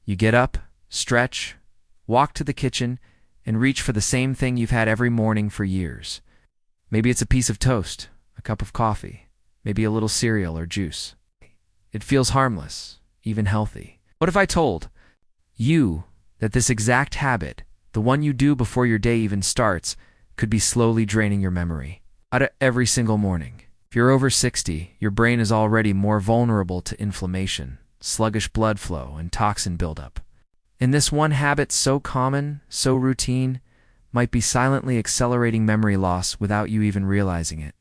You get up, stretch, walk to the kitchen, and reach for the same thing you've had every morning for years. Maybe it's a piece of toast, a cup of coffee, maybe a little cereal or juice. It feels harmless, even healthy. What if I told you that this exact habit, the one you do before your day even starts, could be slowly draining your memory out of every single morning? If you're over 60, your brain is already more vulnerable to inflammation, sluggish blood flow, and toxin buildup. And this one habit, so common, so routine, might be silently accelerating memory loss without you even realizing it.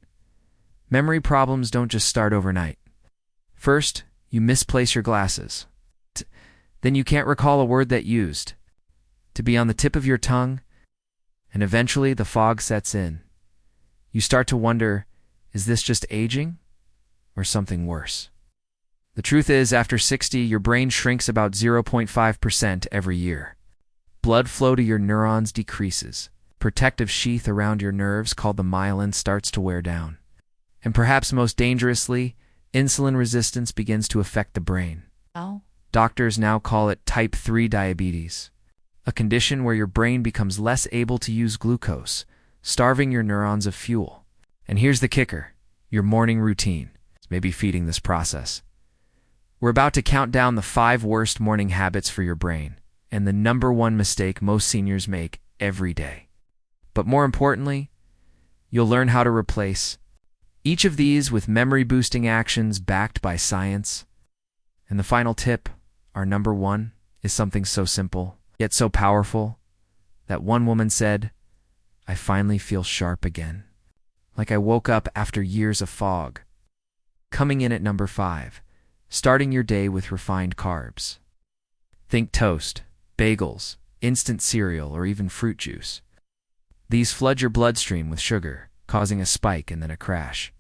Memory problems don't just start overnight. First, you misplace your glasses. Then you can't recall a word that used to be on the tip of your tongue, and eventually the fog sets in. You start to wonder, is this just aging or something worse? The truth is, after 60, your brain shrinks about 0.5% every year. Blood flow to your neurons decreases. Protective sheath around your nerves, called the myelin, starts to wear down. And perhaps most dangerously, insulin resistance begins to affect the brain. Oh. Doctors now call it type 3 diabetes, a condition where your brain becomes less able to use glucose, starving your neurons of fuel. And here's the kicker: your morning routine may be feeding this process. We're about to count down the 5 worst morning habits for your brain, and the #1 mistake most seniors make every day. But more importantly, you'll learn how to replace each of these with memory-boosting actions backed by science. And the final tip, our #1, is something so simple, yet so powerful, that one woman said, "I finally feel sharp again, like I woke up after years of fog." Coming in at #5, starting your day with refined carbs. Think toast, bagels, instant cereal, or even fruit juice. These flood your bloodstream with sugar, causing a spike and then a crash.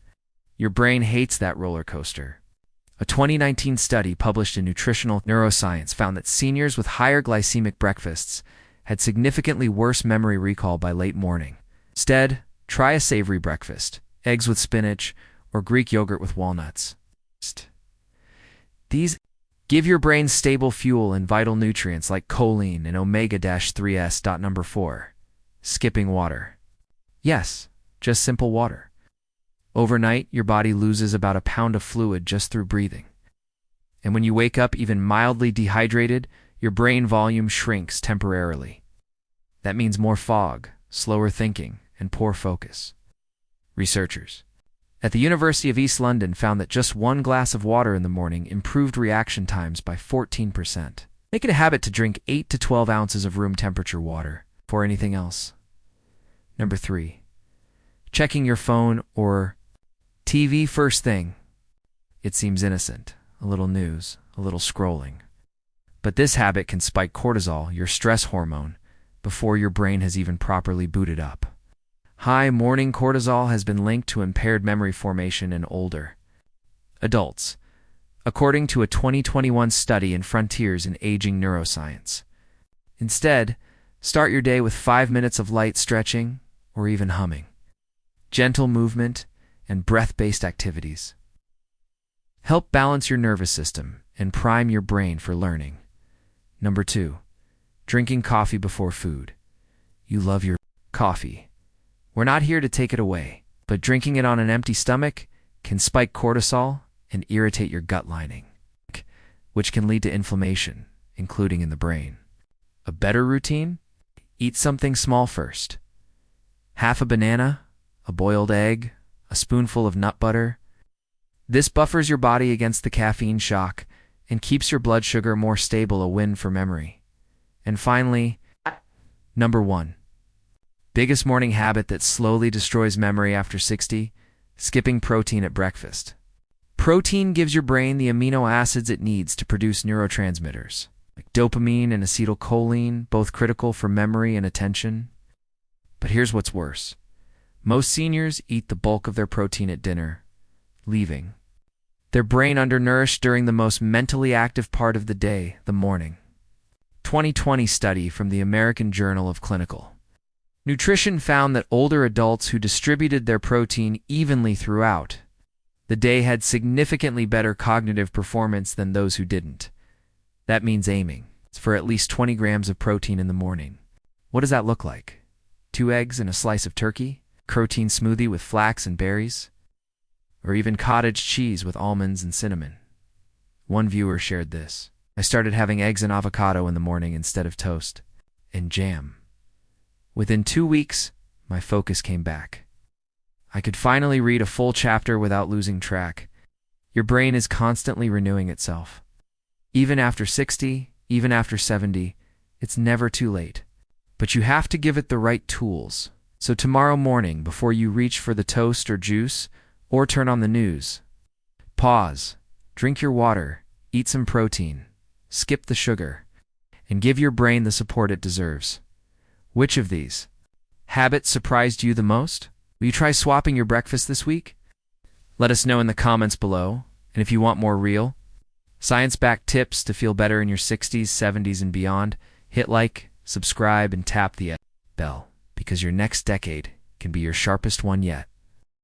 Your brain hates that roller coaster. A 2019 study published in Nutritional Neuroscience found that seniors with higher glycemic breakfasts had significantly worse memory recall by late morning. Instead, try a savory breakfast, eggs with spinach, or Greek yogurt with walnuts. These give your brain stable fuel and vital nutrients like choline and omega-3s. #4. Skipping water. Yes, just simple water. Overnight, your body loses about a pound of fluid just through breathing. And when you wake up even mildly dehydrated, your brain volume shrinks temporarily. That means more fog, slower thinking, and poor focus. Researchers at the University of East London found that just 1 glass of water in the morning improved reaction times by 14%. Make it a habit to drink 8 to 12 ounces of room temperature water before anything else. #3. Checking your phone or TV first thing. It seems innocent, a little news, a little scrolling. But this habit can spike cortisol, your stress hormone, before your brain has even properly booted up. High morning cortisol has been linked to impaired memory formation in older adults, according to a 2021 study in Frontiers in Aging Neuroscience. Instead, start your day with 5 minutes of light stretching or even humming. Gentle movement and breath-based activities help balance your nervous system and prime your brain for learning. #2. Drinking coffee before food. You love your coffee. We're not here to take it away, but drinking it on an empty stomach can spike cortisol and irritate your gut lining, which can lead to inflammation, including in the brain. A better routine? Eat something small first. Half a banana, a boiled egg, a spoonful of nut butter. This buffers your body against the caffeine shock and keeps your blood sugar more stable, a win for memory. And finally, #1. Biggest morning habit that slowly destroys memory after 60, skipping protein at breakfast. Protein gives your brain the amino acids it needs to produce neurotransmitters, like dopamine and acetylcholine, both critical for memory and attention. But here's what's worse. Most seniors eat the bulk of their protein at dinner, leaving their brain undernourished during the most mentally active part of the day, the morning. 2020 study from the American Journal of Clinical Nutrition found that older adults who distributed their protein evenly throughout the day had significantly better cognitive performance than those who didn't. That means aiming for at least 20 grams of protein in the morning. What does that look like? 2 eggs and a slice of turkey? Protein smoothie with flax and berries? Or even cottage cheese with almonds and cinnamon? One viewer shared this. I started having eggs and avocado in the morning instead of toast. And jam. Within 2 weeks, my focus came back. I could finally read a full chapter without losing track. Your brain is constantly renewing itself. Even after 60, even after 70, it's never too late. But you have to give it the right tools. So tomorrow morning, before you reach for the toast or juice, or turn on the news, pause, drink your water, eat some protein, skip the sugar, and give your brain the support it deserves. Which of these habits surprised you the most? Will you try swapping your breakfast this week? Let us know in the comments below, and if you want more real, science-backed tips to feel better in your 60s, 70s, and beyond, hit like, subscribe, and tap the bell, because your next decade can be your sharpest one yet.